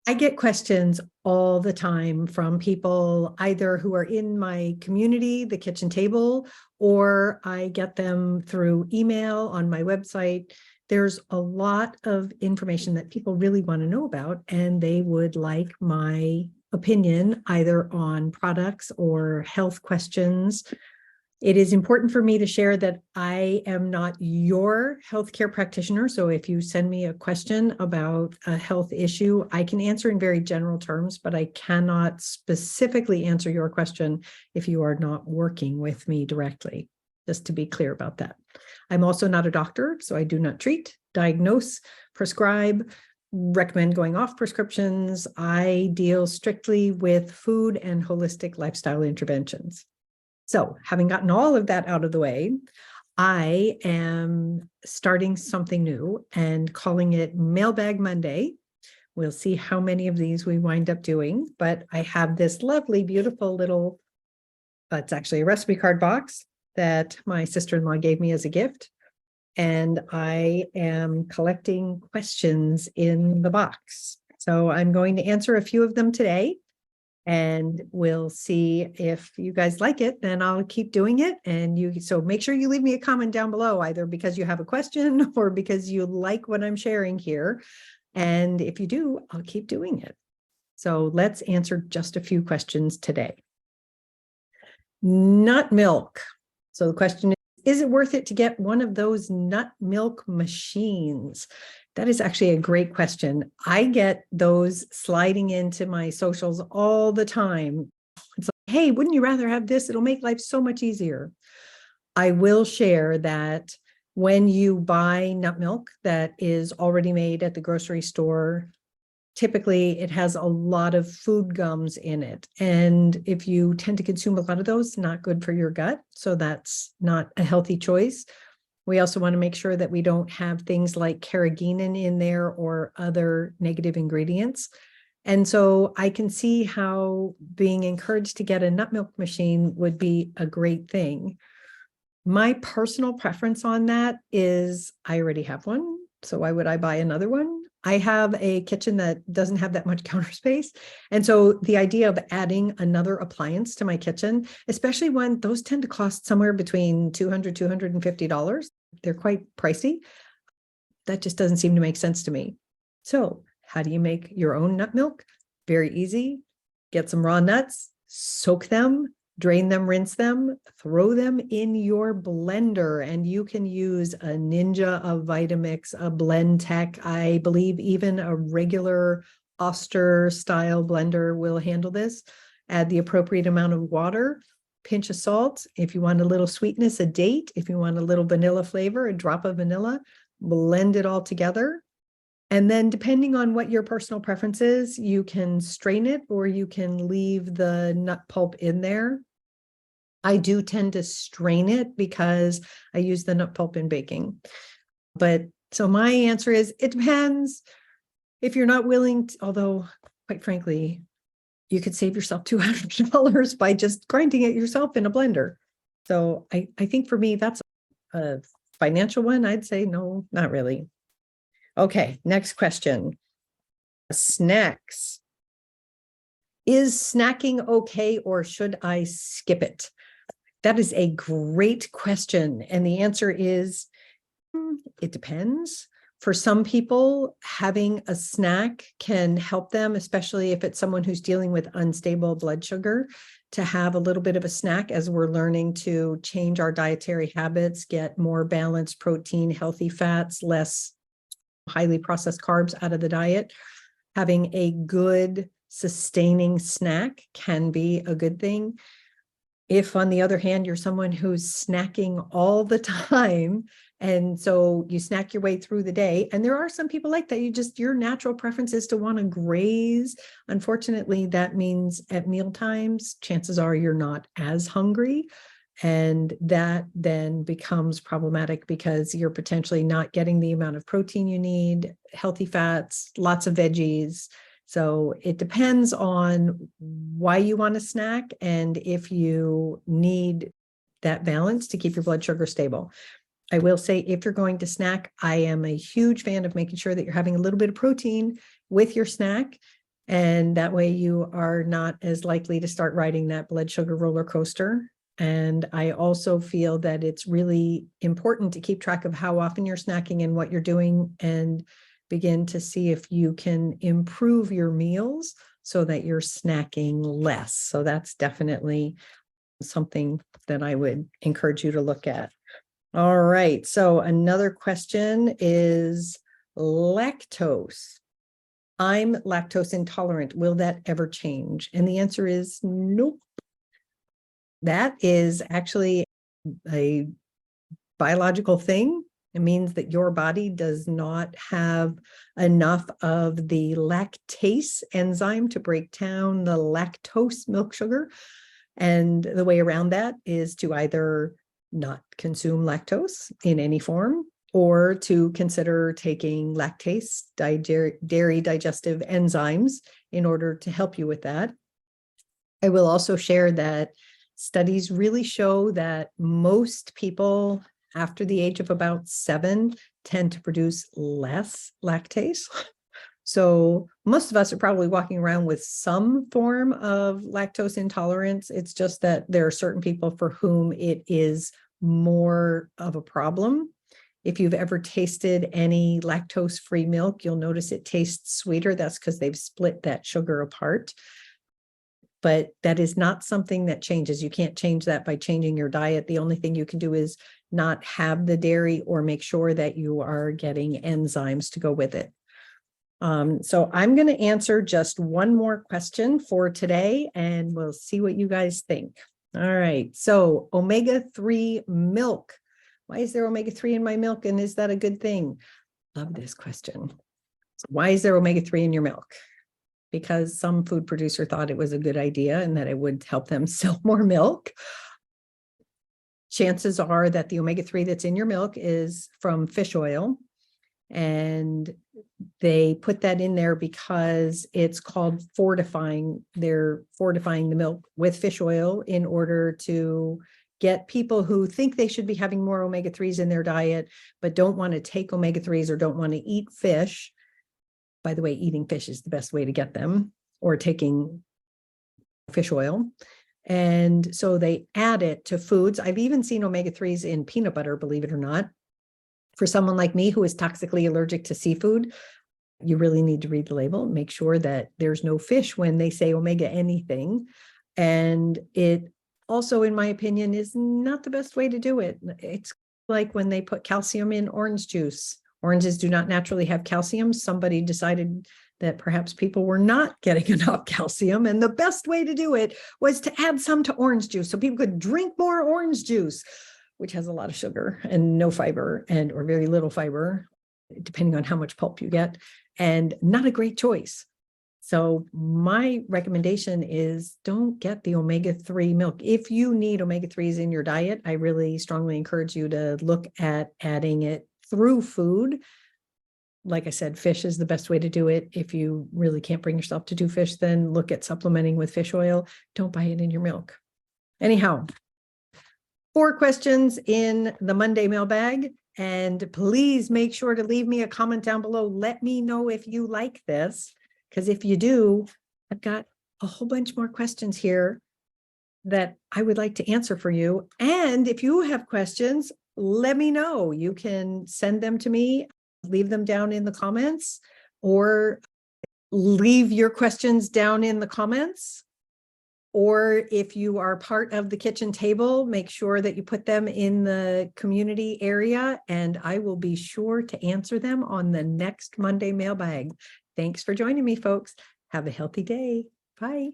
I get questions all the time from people either who are in my community, the kitchen table, or I get them through email on my website. There's a lot of information that people really want to know about, and they would like my opinion either on products or health questions. It is important for me to share that I am not your healthcare practitioner. So if you send me a question about a health issue, I can answer in very general terms, but I cannot specifically answer your question if you are not working with me directly, just to be clear about that. I'm also not a doctor, so I do not treat, diagnose, prescribe, recommend going off prescriptions. I deal strictly with food and holistic lifestyle interventions. So having gotten all of that out of the way, I am starting something new and calling it Mailbag Monday. We'll see how many of these we wind up doing, but I have this lovely, beautiful little, it's actually a recipe card box that my sister-in-law gave me as a gift. And I am collecting questions in the box. So I'm going to answer a few of them today. And we'll see if you guys like it, then I'll keep doing it. And so make sure you leave me a comment down below, either because you have a question or because you like what I'm sharing here. And if you do, I'll keep doing it. So let's answer just a few questions today. Nut milk. So the question is it worth it to get one of those nut milk machines? That is actually a great question. I get those sliding into my socials all the time. It's like, hey, wouldn't you rather have this? It'll make life so much easier. I will share that when you buy nut milk that is already made at the grocery store, typically it has a lot of food gums in it. And if you tend to consume a lot of those, not good for your gut. So that's not a healthy choice. We also want to make sure that we don't have things like carrageenan in there or other negative ingredients. And so I can see how being encouraged to get a nut milk machine would be a great thing. My personal preference on that is I already have one. So why would I buy another one? I have a kitchen that doesn't have that much counter space. And so the idea of adding another appliance to my kitchen, especially when those tend to cost somewhere between $200, $250, they're quite pricey. That just doesn't seem to make sense to me. So how do you make your own nut milk? Very easy. Get some raw nuts, soak them, drain them, rinse them, throw them in your blender, and you can use a Ninja, a Vitamix, a Blendtec. I believe even a regular Oster style blender will handle this. Add the appropriate amount of water, pinch of salt. If you want a little sweetness, a date. If you want a little vanilla flavor, a drop of vanilla. Blend it all together. And then depending on what your personal preference is, you can strain it or you can leave the nut pulp in there. I do tend to strain it because I use the nut pulp in baking. But so my answer is, it depends. If you're not willing to, although quite frankly, you could save yourself $200 by just grinding it yourself in a blender. So I think for me, that's a financial one. I'd say no, not really. Okay, next question. Snacks. Is snacking okay or should I skip it? That is a great question. And the answer is, it depends. For some people, having a snack can help them, especially if it's someone who's dealing with unstable blood sugar, to have a little bit of a snack as we're learning to change our dietary habits, get more balanced protein, healthy fats, less highly processed carbs out of the diet. Having a good sustaining snack can be a good thing. If, on the other hand, you're someone who's snacking all the time, and so you snack your way through the day, and there are some people like that, your natural preference is to want to graze. Unfortunately, that means at meal times, chances are you're not as hungry. And that then becomes problematic because you're potentially not getting the amount of protein you need, healthy fats, lots of veggies. So it depends on why you want to snack and if you need that balance to keep your blood sugar stable. I will say, if you're going to snack, I am a huge fan of making sure that you're having a little bit of protein with your snack. And that way you are not as likely to start riding that blood sugar roller coaster. And I also feel that it's really important to keep track of how often you're snacking and what you're doing, and begin to see if you can improve your meals so that you're snacking less. So that's definitely something that I would encourage you to look at. All right. So another question is lactose. I'm lactose intolerant. Will that ever change? And the answer is nope. That is actually a biological thing. It means that your body does not have enough of the lactase enzyme to break down the lactose milk sugar. And the way around that is to either not consume lactose in any form, or to consider taking lactase, dairy digestive enzymes, in order to help you with that. I will also share that studies really show that most people after the age of about 7 tend to produce less lactase. So most of us are probably walking around with some form of lactose intolerance. It's just that there are certain people for whom it is more of a problem. If you've ever tasted any lactose-free milk, you'll notice it tastes sweeter. That's because they've split that sugar apart. But that is not something that changes. You can't change that by changing your diet. The only thing you can do is not have the dairy, or make sure that you are getting enzymes to go with it. So I'm going to answer just one more question for today, and we'll see what you guys think. All right. So omega-3 milk. Why is there omega-3 in my milk? And is that a good thing? Love this question. Why is there omega-3 in your milk? Because some food producer thought it was a good idea and that it would help them sell more milk. Chances are that the omega-3 that's in your milk is from fish oil. And they put that in there because it's called fortifying. They're fortifying the milk with fish oil in order to get people who think they should be having more omega-3s in their diet, but don't want to take omega-3s or don't want to eat fish. By the way, eating fish is the best way to get them, or taking fish oil. And so they add it to foods. I've even seen omega-3s in peanut butter, believe it or not. For someone like me who is toxically allergic to seafood, you really need to read the label, make sure that there's no fish when they say omega anything. And it also, in my opinion, is not the best way to do it. It's like when they put calcium in orange juice. Oranges do not naturally have calcium. Somebody decided that perhaps people were not getting enough calcium, and the best way to do it was to add some to orange juice so people could drink more orange juice, which has a lot of sugar and no fiber, and or very little fiber, depending on how much pulp you get, and not a great choice. So my recommendation is don't get the omega-3 milk. If you need omega-3s in your diet, I really strongly encourage you to look at adding it through food. Like I said, fish is the best way to do it. If you really can't bring yourself to do fish, then look at supplementing with fish oil. Don't buy it in your milk. Anyhow, 4 questions in the Monday mailbag. And please make sure to leave me a comment down below. Let me know if you like this, because if you do, I've got a whole bunch more questions here that I would like to answer for you. And if you have questions, let me know. You can send them to me, leave them down in the comments, or leave your questions down in the comments. Or if you are part of the kitchen table, make sure that you put them in the community area, and I will be sure to answer them on the next Monday mailbag. Thanks for joining me, folks. Have a healthy day. Bye.